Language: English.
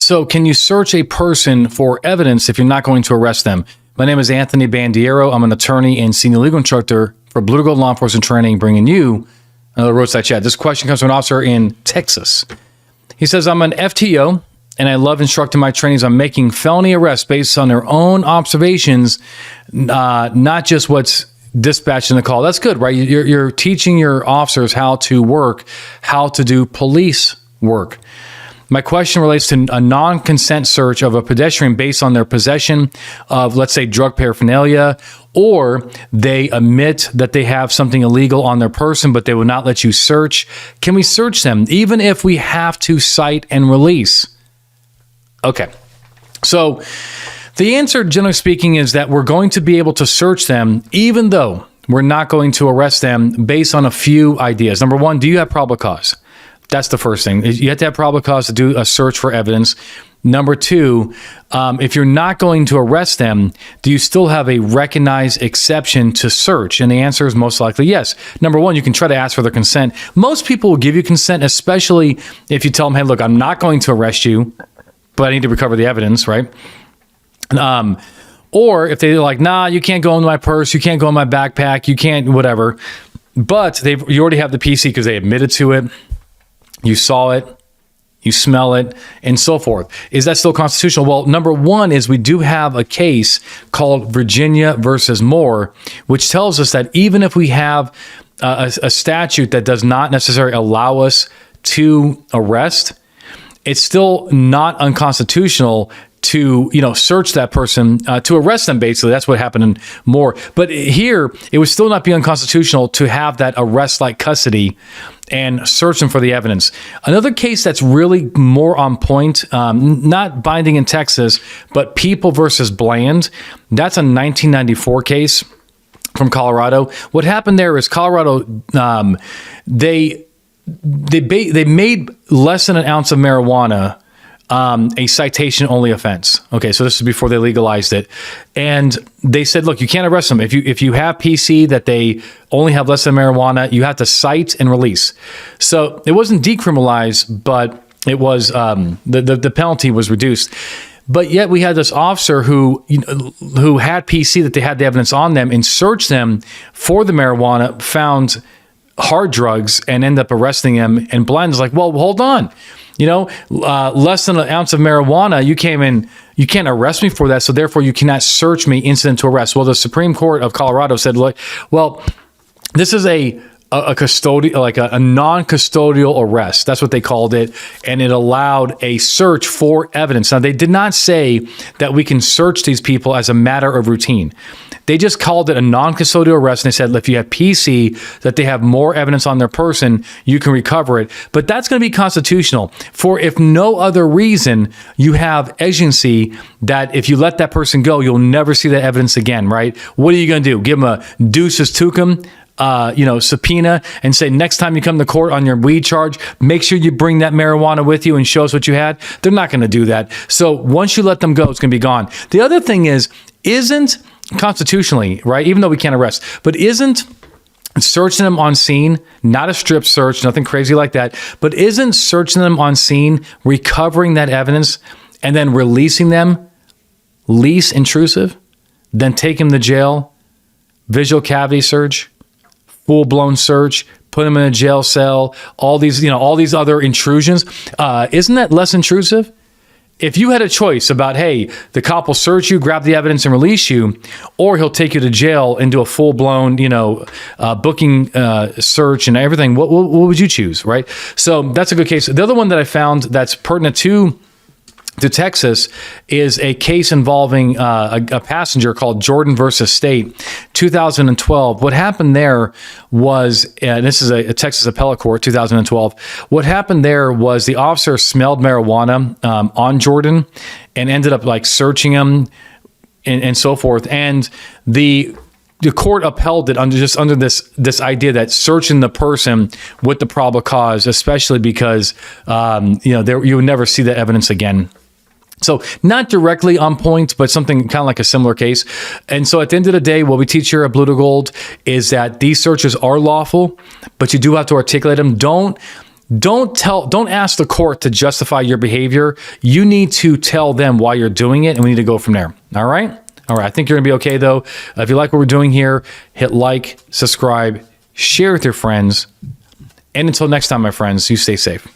So can you search a person for evidence if you're not going to arrest them? My name is Anthony Bandiero. I'm an attorney and senior legal instructor for Blue to Gold Law Enforcement Training, bringing you another Roadside Chat. This question comes from an officer in Texas. He says, I'm an FTO, and I love instructing my trainees on making felony arrests based on their own observations, not just what's dispatched in the call. That's good, right? You're teaching your officers how to work, how to do police work. My question relates to a non-consent search of a pedestrian based on their possession of, let's say, drug paraphernalia, or they admit that they have something illegal on their person, but they will not let you search. Can we search them, even if we have to cite and release? Okay. So the answer, generally speaking, is that we're going to be able to search them, even though we're not going to arrest them based on a few ideas. Number one, do you have probable cause? That's the first thing. You have to have probable cause to do a search for evidence. Number two, if you're not going to arrest them, do you still have a recognized exception to search? And the answer is most likely yes. Number one, you can try to ask for their consent. Most people will give you consent, especially if you tell them, hey, look, I'm not going to arrest you, but I need to recover the evidence, right? Or if they're like, nah, you can't go in my purse, you can't go in my backpack, you can't whatever. But you already have the PC because they admitted to it. You saw it, you smell it, and so forth. Is that still constitutional? Well, number one is we do have a case called Virginia versus Moore, which tells us that even if we have a statute that does not necessarily allow us to arrest, it's still not unconstitutional to, search that person, to arrest them, basically. That's what happened in Moore. But here, it would still not be unconstitutional to have that arrest-like custody and search them for the evidence. Another case that's really more on point, not binding in Texas, but People versus Bland. That's a 1994 case from Colorado. What happened there is Colorado, they made less than an ounce of marijuana a citation-only offense. Okay, so this is before they legalized it. And they said, look, you can't arrest them. If you have PC that they only have less than marijuana, you have to cite and release. So it wasn't decriminalized, but it was the penalty was reduced. But yet we had this officer who had PC that they had the evidence on them and searched them for the marijuana, found hard drugs, and ended up arresting him. And Bland is like, well, hold on. Less than an ounce of marijuana, you came in, you can't arrest me for that, so therefore you cannot search me incident to arrest. Well, the Supreme Court of Colorado said, look, well, this is a custodial, like a non-custodial arrest. That's what they called it. And it allowed a search for evidence. Now, they did not say that we can search these people as a matter of routine. They just called it a non-custodial arrest. And they said, if you have PC, that they have more evidence on their person, you can recover it. But that's going to be constitutional. For if no other reason, you have agency that if you let that person go, you'll never see that evidence again, right? What are you going to do? Give them a deuces tecum? Subpoena and say, next time you come to court on your weed charge, make sure you bring that marijuana with you and show us what you had. They're not going to do that. So once you let them go, it's going to be gone. The other thing isn't constitutionally, right? Even though we can't arrest, but isn't searching them on scene, not a strip search, nothing crazy like that, but isn't searching them on scene, recovering that evidence, and then releasing them, least intrusive, then take them to jail, visual cavity search, full-blown search, put them in a jail cell, all these other intrusions. Isn't that less intrusive? If you had a choice about, hey, the cop will search you, grab the evidence, and release you, or he'll take you to jail and do a full-blown, booking search and everything, what would you choose, right? So that's a good case. The other one that I found that's pertinent to Texas is a case involving a passenger called Jordan versus State, 2012. What happened there was, and this is a Texas appellate court, 2012. What happened there was the officer smelled marijuana on Jordan and ended up searching him and so forth. And the court upheld it under this idea that searching the person with the probable cause, especially because you would never see that evidence again. So not directly on point, but something kind of like a similar case. And so at the end of the day, what we teach here at Blue to Gold is that these searches are lawful, but you do have to articulate them. Don't don't ask the court to justify your behavior. You need to tell them why you're doing it, and we need to go from there. All right? All right. I think you're going to be okay, though. If you like what we're doing here, hit like, subscribe, share with your friends. And until next time, my friends, you stay safe.